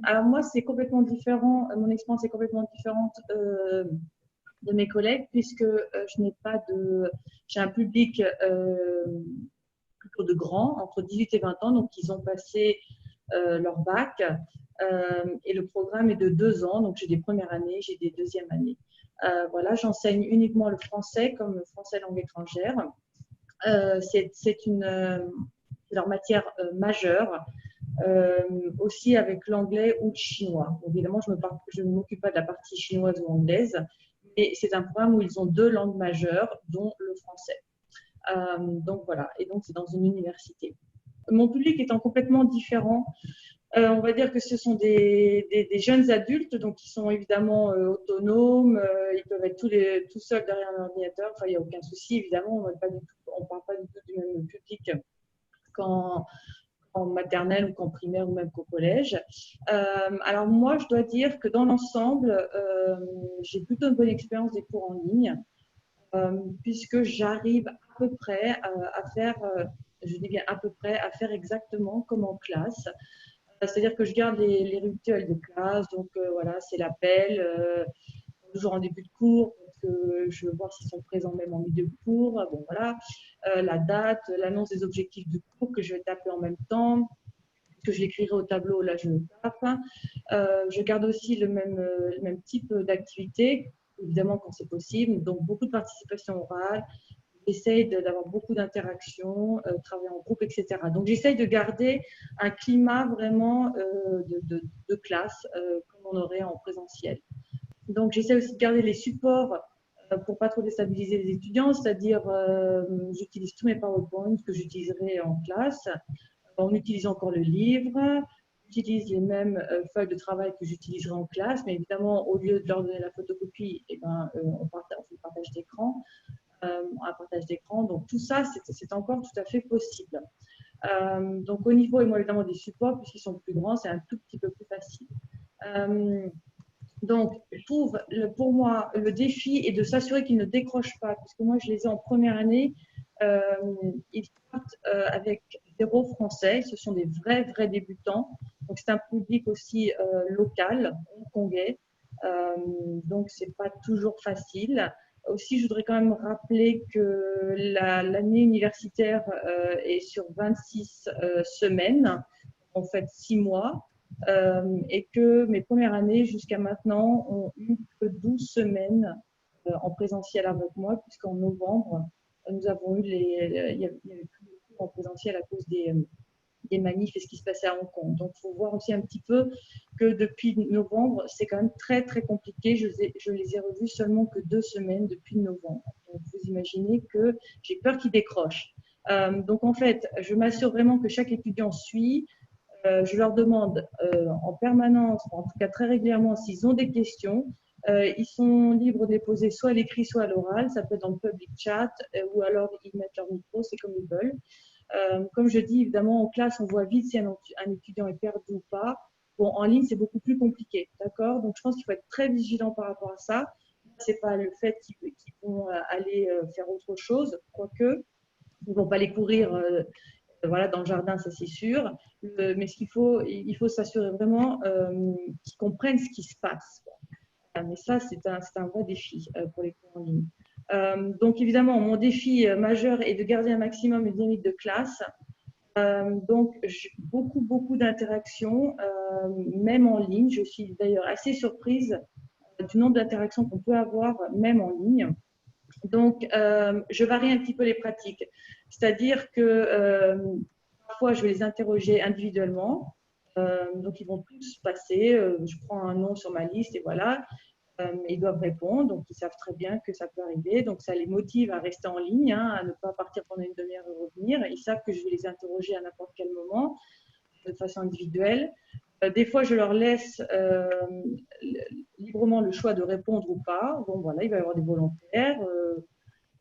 Alors moi, c'est complètement différent. Mon expérience est complètement différente de mes collègues puisque je n'ai pas de, j'ai un public plutôt de grands, entre 18 et 20 ans, donc ils ont passé leur bac et le programme est de 2 ans, donc j'ai des premières années, j'ai des deuxièmes années. Voilà, j'enseigne uniquement le français comme le français langue étrangère. C'est leur matière majeure. Aussi avec l'anglais ou le chinois. Évidemment, je ne m'occupe pas de la partie chinoise ou anglaise, mais c'est un programme où ils ont 2 langues majeures, dont le français. Donc voilà, et donc c'est dans une université. Mon public étant complètement différent, on va dire que ce sont des jeunes adultes, donc qui sont évidemment autonomes, ils peuvent être tout seuls derrière un ordinateur, enfin il n'y a aucun souci, évidemment, on ne parle pas du tout du même public qu'en maternelle ou qu'en primaire ou même qu'au collège. Alors moi, je dois dire que dans l'ensemble, j'ai plutôt une bonne expérience des cours en ligne, puisque j'arrive à peu près à faire, je dis bien à peu près, à faire exactement comme en classe. C'est-à-dire que je garde les rituels de classe, donc voilà, c'est l'appel, toujours en début de cours, parce que je veux voir s'ils sont présents même en milieu de cours. Bon, voilà, la date, l'annonce des objectifs du cours que je vais taper en même temps, que je l'écrirai au tableau, là je le tape. Je garde aussi le même type d'activité, évidemment quand c'est possible, donc beaucoup de participation orale. J'essaye d'avoir beaucoup d'interactions, travailler en groupe, etc. Donc j'essaye de garder un climat vraiment de classe, comme on aurait en présentiel. Donc, j'essaie aussi de garder les supports pour pas trop déstabiliser les étudiants, c'est-à-dire j'utilise tous mes PowerPoints que j'utiliserai en classe. On utilise encore le livre, j'utilise les mêmes feuilles de travail que j'utiliserai en classe, mais évidemment, au lieu de leur donner la photocopie, eh ben, on fait le partage d'écran. Un partage d'écran. Donc, tout ça, c'est encore tout à fait possible. Donc, au niveau, évidemment, des supports, puisqu'ils sont plus grands, c'est un tout petit peu plus facile. Donc, pour moi, le défi est de s'assurer qu'ils ne décrochent pas, puisque moi, je les ai en première année. Ils partent avec 0 français. Ce sont des vrais débutants. Donc, c'est un public aussi local, hongkongais. Donc, c'est pas toujours facile. Aussi, je voudrais quand même rappeler que l'année universitaire est sur 26 semaines, en fait 6 mois. Et que mes premières années jusqu'à maintenant ont eu que 12 semaines en présentiel avec moi, puisqu'en novembre, nous avons eu il y avait plus de cours en présentiel à cause des manifs et ce qui se passait à Hong Kong. Donc, il faut voir aussi un petit peu que depuis novembre, c'est quand même très compliqué. Je les ai revus seulement que 2 semaines depuis novembre. Donc, vous imaginez que j'ai peur qu'ils décrochent. Donc, en fait, je m'assure vraiment que chaque étudiant suit. Je leur demande en permanence, en tout cas très régulièrement, s'ils ont des questions. Ils sont libres de les poser soit à l'écrit, soit à l'oral. Ça peut être dans le public chat ou alors ils mettent leur micro, c'est comme ils veulent. Comme je dis, évidemment, en classe, on voit vite si un étudiant est perdu ou pas. Bon, en ligne, c'est beaucoup plus compliqué, d'accord? Donc, je pense qu'il faut être très vigilant par rapport à ça. C'est pas le fait qu'ils vont aller faire autre chose, quoique ils vont pas aller courir voilà, dans le jardin, ça c'est sûr. Mais il faut s'assurer vraiment qu'ils comprennent ce qui se passe. Mais ça, c'est un vrai défi pour les cours en ligne. Donc, évidemment, mon défi majeur est de garder un maximum une dynamique de classe. Donc, beaucoup d'interactions, même en ligne. Je suis d'ailleurs assez surprise du nombre d'interactions qu'on peut avoir, même en ligne. Donc, je varie un petit peu les pratiques. C'est-à-dire que parfois, je vais les interroger individuellement. Donc, ils vont tous passer. Je prends un nom sur ma liste et voilà. Ils doivent répondre. Donc, ils savent très bien que ça peut arriver. Donc, ça les motive à rester en ligne, hein, à ne pas partir pendant une demi-heure et revenir. Ils savent que je vais les interroger à n'importe quel moment, de façon individuelle. Des fois, je leur laisse librement le choix de répondre ou pas. Bon, voilà, il va y avoir des volontaires.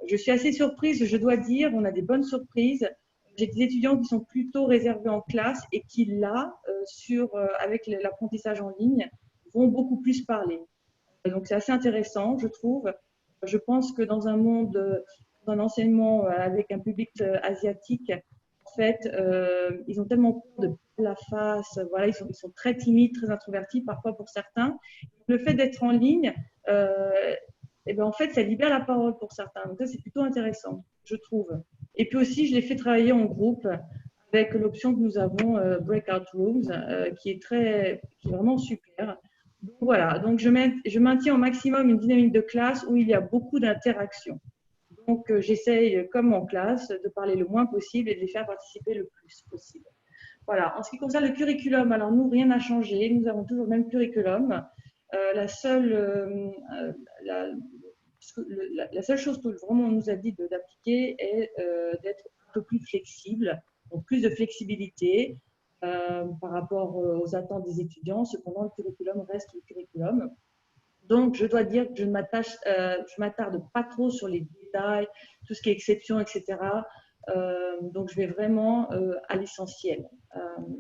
Je suis assez surprise, je dois dire, on a des bonnes surprises. J'ai des étudiants qui sont plutôt réservés en classe et qui, là, avec l'apprentissage en ligne, vont beaucoup plus parler. Donc, c'est assez intéressant, je trouve. Je pense que dans un monde, dans un enseignement avec un public asiatique, fait, ils ont tellement peur de perdre la face. Voilà, ils sont très timides, très introvertis parfois pour certains. Le fait d'être en ligne, et ben en fait, ça libère la parole pour certains. Donc ça, c'est plutôt intéressant, je trouve. Et puis aussi, je les fais travailler en groupe avec l'option que nous avons Breakout Rooms, qui est vraiment super. Donc, voilà, donc je maintiens au maximum une dynamique de classe où il y a beaucoup d'interactions. Donc, j'essaye, comme en classe, de parler le moins possible et de les faire participer le plus possible. Voilà. En ce qui concerne le curriculum, alors nous, rien n'a changé. Nous avons toujours le même curriculum. La seule, la seule chose que vraiment on nous a dit d'appliquer est d'être un peu plus flexible, donc plus de flexibilité par rapport aux attentes des étudiants. Cependant, le curriculum reste le curriculum. Donc, je dois dire que je m'attarde pas trop sur les détails, tout ce qui est exception, etc. Donc, je vais vraiment à l'essentiel.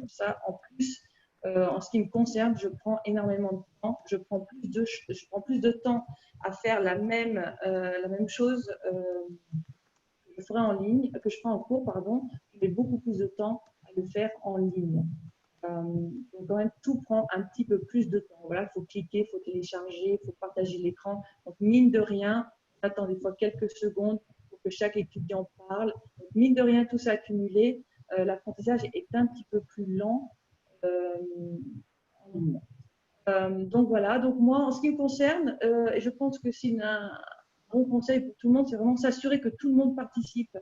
Ça, en plus, en ce qui me concerne, je prends énormément de temps. Je prends plus de temps à faire la même chose que je ferai en ligne, que je ferai en cours, pardon. Je mets beaucoup plus de temps à le faire en ligne. Donc quand même, tout prend un petit peu plus de temps. Voilà, il faut cliquer, il faut télécharger, il faut partager l'écran. Donc mine de rien, on attend des fois quelques secondes pour que chaque étudiant parle. Donc, mine de rien, tout ça accumulé, l'apprentissage est un petit peu plus lent en ligne. Donc voilà, donc moi, en ce qui me concerne, et je pense que c'est un bon conseil pour tout le monde, c'est vraiment s'assurer que tout le monde participe.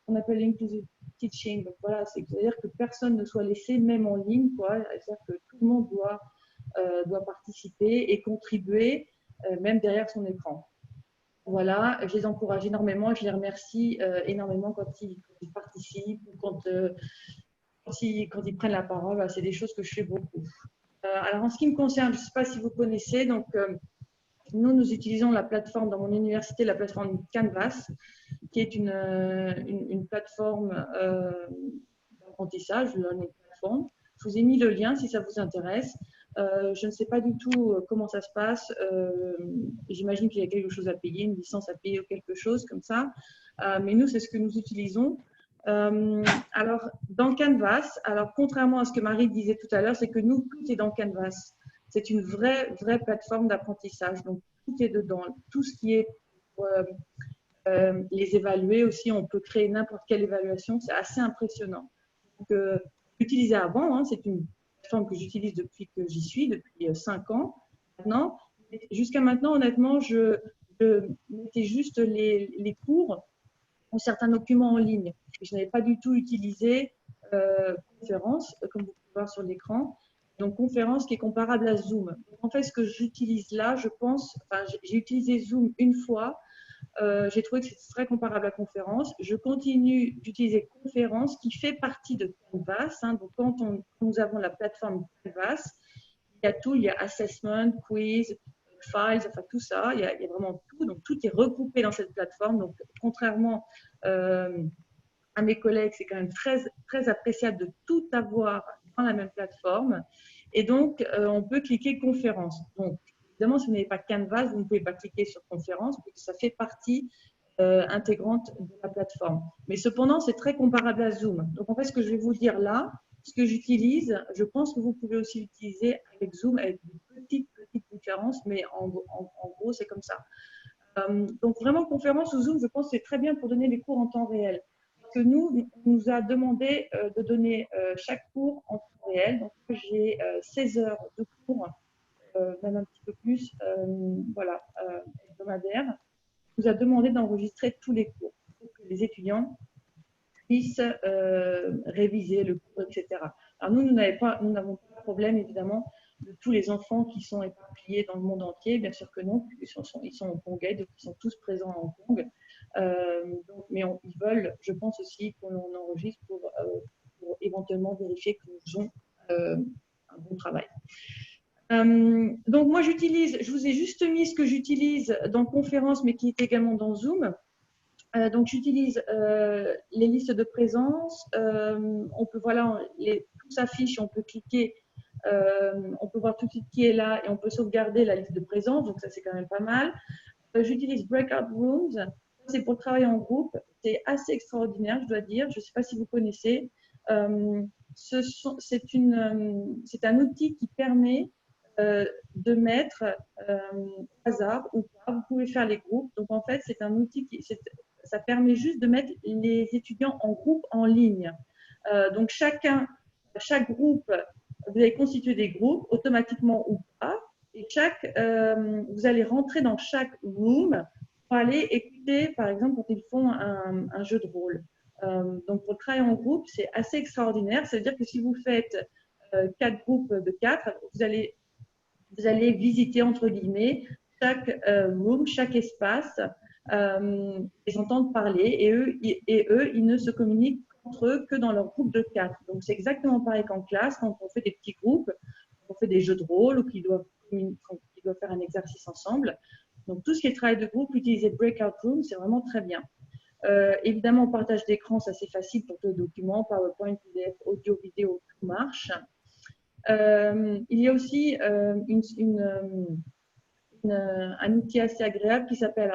On appelle l'inclusive teaching. Donc voilà, c'est-à-dire que personne ne soit laissé, même en ligne, quoi. C'est-à-dire que tout le monde doit participer et contribuer, même derrière son écran. Voilà, je les encourage énormément et je les remercie énormément quand ils participent ou quand ils prennent la parole. Voilà, c'est des choses que je fais beaucoup. Alors, en ce qui me concerne, je ne sais pas si vous connaissez, donc nous utilisons la plateforme dans mon université, la plateforme Canvas, qui est une plateforme d'apprentissage, une plateforme. Je vous ai mis le lien si ça vous intéresse. Je ne sais pas du tout comment ça se passe. J'imagine qu'il y a quelque chose à payer, une licence à payer ou quelque chose comme ça. Mais nous, c'est ce que nous utilisons. Alors, dans Canvas, alors contrairement à ce que Marie disait tout à l'heure, c'est que nous, tout est dans Canvas. C'est une vraie plateforme d'apprentissage. Donc, tout est dedans. Tout ce qui est les évaluer aussi, on peut créer n'importe quelle évaluation. C'est assez impressionnant. Donc, j'utilisais avant, hein, c'est une plateforme que j'utilise depuis que j'y suis, depuis 5 ans maintenant. Jusqu'à maintenant, honnêtement, je mettais juste les cours ou certains documents en ligne. Et je n'avais pas du tout utilisé Conférence, comme vous pouvez voir sur l'écran. Donc, Conférence qui est comparable à Zoom. Donc, en fait, ce que j'utilise là, je pense, enfin, j'ai utilisé Zoom une fois. J'ai trouvé que c'est très comparable à Conférence. Je continue d'utiliser Conférence qui fait partie de Canvas. Hein. Donc, quand nous avons la plateforme Canvas, il y a tout, il y a assessment, quiz, files, enfin tout ça, il y a vraiment tout. Donc, tout est regroupé dans cette plateforme. Donc, contrairement à mes collègues, c'est quand même très appréciable de tout avoir dans la même plateforme. Et donc, on peut cliquer conférence. Donc, évidemment, si vous n'avez pas Canvas, vous ne pouvez pas cliquer sur conférence, parce que ça fait partie intégrante de la plateforme. Mais cependant, c'est très comparable à Zoom. Donc, en fait, ce que je vais vous dire là, ce que j'utilise, je pense que vous pouvez aussi l'utiliser avec Zoom, avec de petites différences, mais en gros, c'est comme ça. Donc, vraiment, conférence ou Zoom, je pense que c'est très bien pour donner les cours en temps réel. Parce que nous, on nous a demandé de donner chaque cours en temps réel. Donc, j'ai 16 heures de cours, même un petit peu plus, voilà, hebdomadaire. On nous a demandé d'enregistrer tous les cours pour que les étudiants puissent réviser le cours, etc. Alors, nous n'avons pas de problème, évidemment, de tous les enfants qui sont éparpillés dans le monde entier. Bien sûr que non, ils sont hongkongais, donc ils sont tous présents à Hong Kong. Mais ils veulent, je pense aussi, qu'on enregistre pour éventuellement vérifier que nous faisons un bon travail. Donc moi, je vous ai juste mis ce que j'utilise dans Conférence, mais qui est également dans Zoom. Donc j'utilise les listes de présence. On peut, voilà, tout s'affiche, on peut cliquer. On peut voir tout de suite qui est là et on peut sauvegarder la liste de présence, donc ça c'est quand même pas mal. J'utilise Breakout Rooms, c'est pour le travail en groupe, c'est assez extraordinaire, je dois dire. Je ne sais pas si vous connaissez. C'est un outil qui permet de mettre au hasard ou pas. Vous pouvez faire les groupes. Donc, en fait, c'est un outil ça permet juste de mettre les étudiants en groupe en ligne. Donc, chaque groupe, vous allez constituer des groupes automatiquement ou pas. Et vous allez rentrer dans chaque room pour aller écouter, par exemple, quand ils font un jeu de rôle. Donc, pour travailler en groupe, c'est assez extraordinaire. Ça veut dire que si vous faites 4 groupes de 4, vous allez visiter, entre guillemets, chaque room, chaque espace, ils entendent parler et eux, ils ne se communiquent entre eux que dans leur groupe de 4. Donc, c'est exactement pareil qu'en classe, quand on fait des petits groupes, on fait des jeux de rôle ou qu'ils doivent faire un exercice ensemble. Donc, tout ce qui est travail de groupe, utiliser Breakout Room, c'est vraiment très bien. Évidemment, partage d'écran, ça c'est facile pour tous les documents, PowerPoint, PDF, audio, vidéo, tout marche. Il y a aussi un outil assez agréable qui s'appelle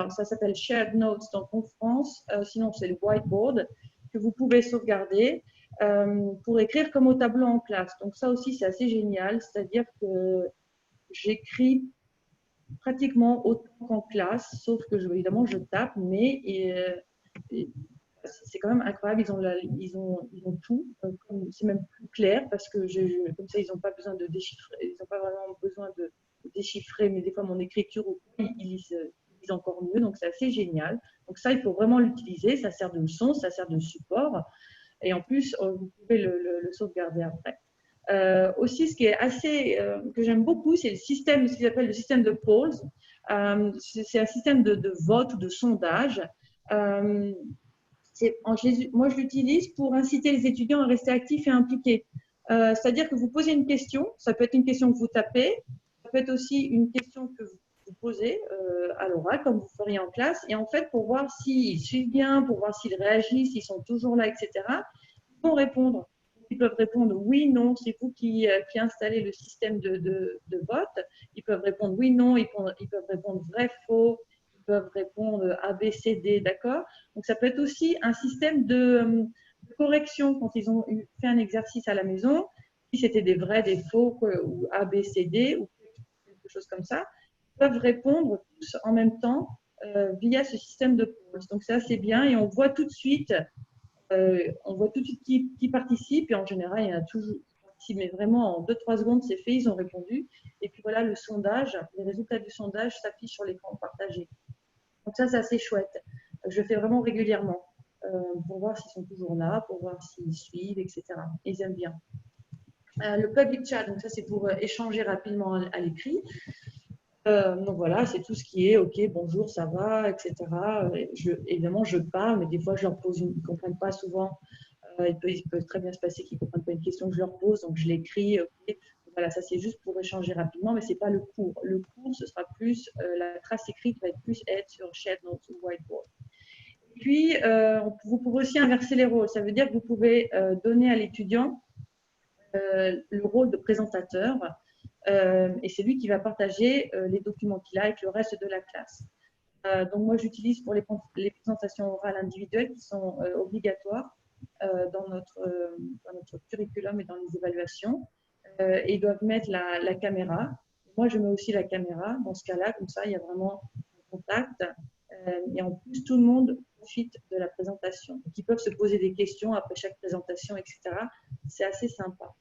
Shared Notes en conférence, sinon c'est le whiteboard que vous pouvez sauvegarder pour écrire comme au tableau en classe. Donc ça aussi c'est assez génial, c'est-à-dire que j'écris pratiquement autant qu'en classe, sauf que évidemment je tape, mais c'est quand même incroyable. Ils ont tout. C'est même plus clair parce que comme ça, ils n'ont pas besoin de déchiffrer. Ils n'ont pas vraiment besoin de déchiffrer, mais des fois, mon écriture, ils lisent encore mieux. Donc, c'est assez génial. Donc, ça, il faut vraiment l'utiliser. Ça sert de leçon, ça sert de support. Et en plus, vous pouvez le sauvegarder après. Aussi, ce qui est que j'aime beaucoup, c'est ce qu'ils appellent le système de polls. C'est un système de vote ou de sondage. Moi, je l'utilise pour inciter les étudiants à rester actifs et impliqués. C'est-à-dire que vous posez une question, ça peut être une question que vous tapez, ça peut être aussi une question que vous posez à l'oral, comme vous feriez en classe, et en fait, pour voir s'ils suivent bien, pour voir s'ils réagissent, s'ils sont toujours là, etc., ils vont répondre. Ils peuvent répondre oui, non, c'est vous qui installez le système de vote. Ils peuvent répondre oui, non, ils peuvent répondre vrai, faux, ils peuvent répondre A, B, C, D, d'accord? Donc, ça peut être aussi un système de correction quand ils ont fait un exercice à la maison, si c'était des vrais, des faux, ou A, B, C, D, ou quelque chose comme ça, ils peuvent répondre tous en même temps via ce système de pause. Donc, c'est assez bien et on voit tout de suite qui participe et en général, il y en a toujours qui, mais vraiment en 2-3 secondes, c'est fait, ils ont répondu. Et puis voilà, le sondage, les résultats du sondage s'affichent sur l'écran partagé. Donc ça, c'est assez chouette. Je fais vraiment régulièrement pour voir s'ils sont toujours là, pour voir s'ils suivent, etc. Et ils aiment bien. Le public chat, donc ça, c'est pour échanger rapidement à l'écrit. Donc voilà, c'est tout ce qui est OK, bonjour, ça va, etc. Évidemment, je parle, mais des fois, je leur pose ils ne comprennent pas souvent. Il peut très bien se passer qu'ils ne comprennent pas une question que je leur pose, donc je l'écris. Okay. Voilà, ça c'est juste pour échanger rapidement, mais ce n'est pas le cours. Le cours, ce sera plus, la trace écrite va être plus être sur Shared Notes ou Whiteboard. Et puis, vous pouvez aussi inverser les rôles. Ça veut dire que vous pouvez donner à l'étudiant le rôle de présentateur. Et c'est lui qui va partager les documents qu'il a avec le reste de la classe. Donc moi, j'utilise pour les présentations orales individuelles qui sont obligatoires dans notre curriculum et dans les évaluations. Et ils doivent mettre la caméra. Moi, je mets aussi la caméra dans ce cas-là, comme ça, il y a vraiment un contact. Et en plus, tout le monde profite de la présentation. Donc, ils peuvent se poser des questions après chaque présentation, etc. C'est assez sympa.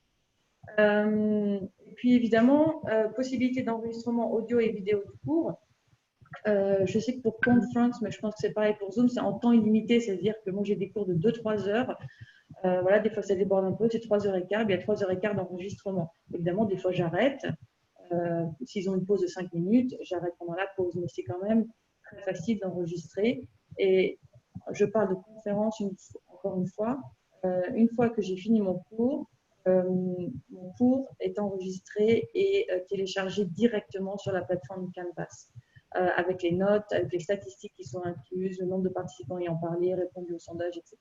Et puis évidemment, possibilité d'enregistrement audio et vidéo du cours. Je sais que pour Conference, mais je pense que c'est pareil pour Zoom, c'est en temps illimité, c'est-à-dire que moi j'ai des cours de 2-3 heures. Voilà, des fois ça déborde un peu, c'est 3h15, il y a 3h15 d'enregistrement. Évidemment, des fois j'arrête. S'ils ont une pause de 5 minutes, j'arrête pendant la pause, mais c'est quand même très facile d'enregistrer. Et je parle de conférence encore une fois. Une fois que j'ai fini mon cours est enregistré et téléchargé directement sur la plateforme Canvas, avec les notes, avec les statistiques qui sont incluses, le nombre de participants ayant parlé, répondu au sondage, etc.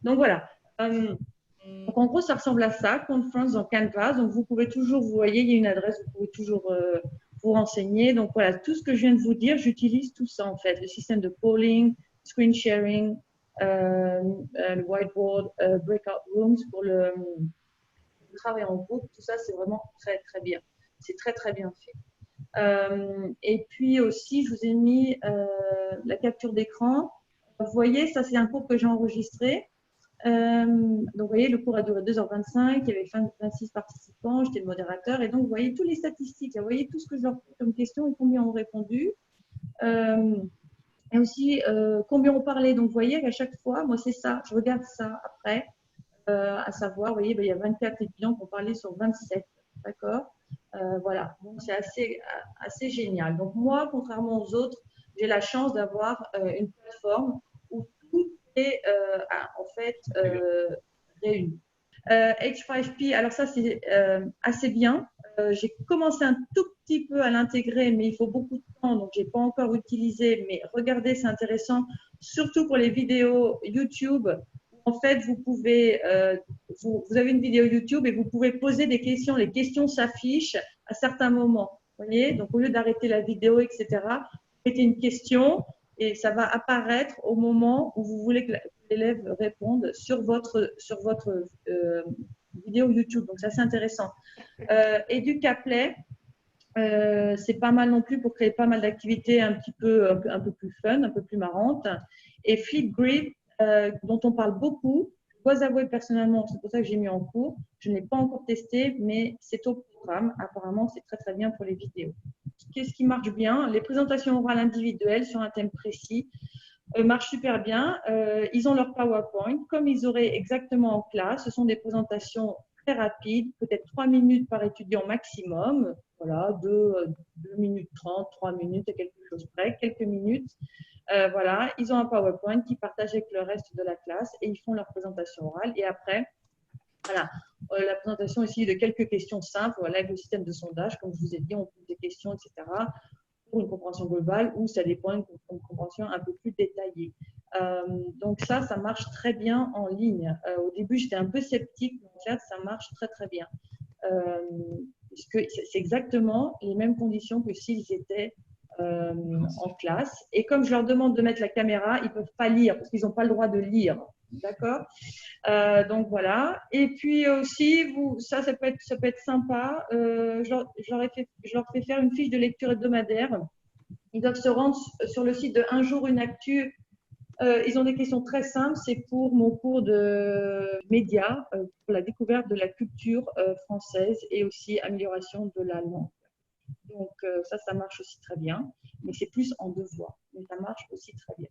Donc voilà. Donc en gros, ça ressemble à ça, Conference dans Canvas. Donc vous pouvez toujours, vous voyez, il y a une adresse, vous pouvez toujours vous renseigner. Donc voilà, tout ce que je viens de vous dire, j'utilise tout ça en fait, le système de polling, screen sharing, le whiteboard, breakout rooms pour le travail en groupe. Tout ça, c'est vraiment très, très bien. C'est très, très bien fait. Et puis aussi, je vous ai mis la capture d'écran. Vous voyez, ça, c'est un cours que j'ai enregistré. Donc, vous voyez, le cours a duré 2h25, il y avait 26 participants, j'étais le modérateur. Et donc, vous voyez toutes les statistiques, vous voyez tout ce que je leur pose comme question et combien ont répondu. Et aussi, combien ont parlé. Donc, vous voyez qu'à chaque fois, moi, c'est ça, je regarde ça après, à savoir, vous voyez, ben, il y a 24 étudiants qui ont parlé sur 27. D'accord. Voilà, donc c'est assez génial. Donc moi, contrairement aux autres, j'ai la chance d'avoir une plateforme où tout est en fait réuni. H5P, alors ça c'est assez bien. J'ai commencé un tout petit peu à l'intégrer, mais il faut beaucoup de temps, donc j'ai pas encore utilisé. Mais regardez, c'est intéressant, surtout pour les vidéos YouTube. En fait, vous pouvez, vous avez une vidéo YouTube et vous pouvez poser des questions. Les questions s'affichent à certains moments. Vous voyez, donc au lieu d'arrêter la vidéo, etc., vous mettez une question et ça va apparaître au moment où vous voulez que l'élève réponde sur votre vidéo YouTube. Donc ça, c'est intéressant. Et du Caplet, c'est pas mal non plus pour créer pas mal d'activités un peu plus fun, un peu plus marrantes. Et Flipgrid, dont on parle beaucoup, je dois avouer personnellement, c'est pour ça que j'ai mis en cours. Je n'ai pas encore testé, mais c'est au programme. Apparemment, c'est très très bien pour les vidéos. Qu'est-ce qui marche bien? Les présentations orales individuelles sur un thème précis marchent super bien. Ils ont leur PowerPoint comme ils auraient exactement en classe. Ce sont des présentations très rapides, peut-être 3 minutes par étudiant maximum. Voilà, 2 minutes 30, 3 minutes et quelque chose près, quelques minutes. Voilà, ils ont un PowerPoint qu'ils partagent avec le reste de la classe et ils font leur présentation orale. Et après, voilà, la présentation aussi de quelques questions simples, voilà, avec le système de sondage, comme je vous ai dit, on pose des questions, etc., pour une compréhension globale ou ça dépend d'une compréhension un peu plus détaillée. Donc ça marche très bien en ligne. Au début, j'étais un peu sceptique, mais en fait, ça marche très, très bien. Puisque c'est exactement les mêmes conditions que s'ils étaient en classe. Et comme je leur demande de mettre la caméra, ils ne peuvent pas lire parce qu'ils n'ont pas le droit de lire. D'accord. Donc voilà. Et puis aussi, ça peut être sympa. Je leur fais faire une fiche de lecture hebdomadaire. Ils doivent se rendre sur le site de Un jour une actu. Ils ont des questions très simples. C'est pour mon cours de médias, pour la découverte de la culture française et aussi amélioration de la langue. Donc ça marche aussi très bien. Mais c'est plus en devoir. Mais ça marche aussi très bien.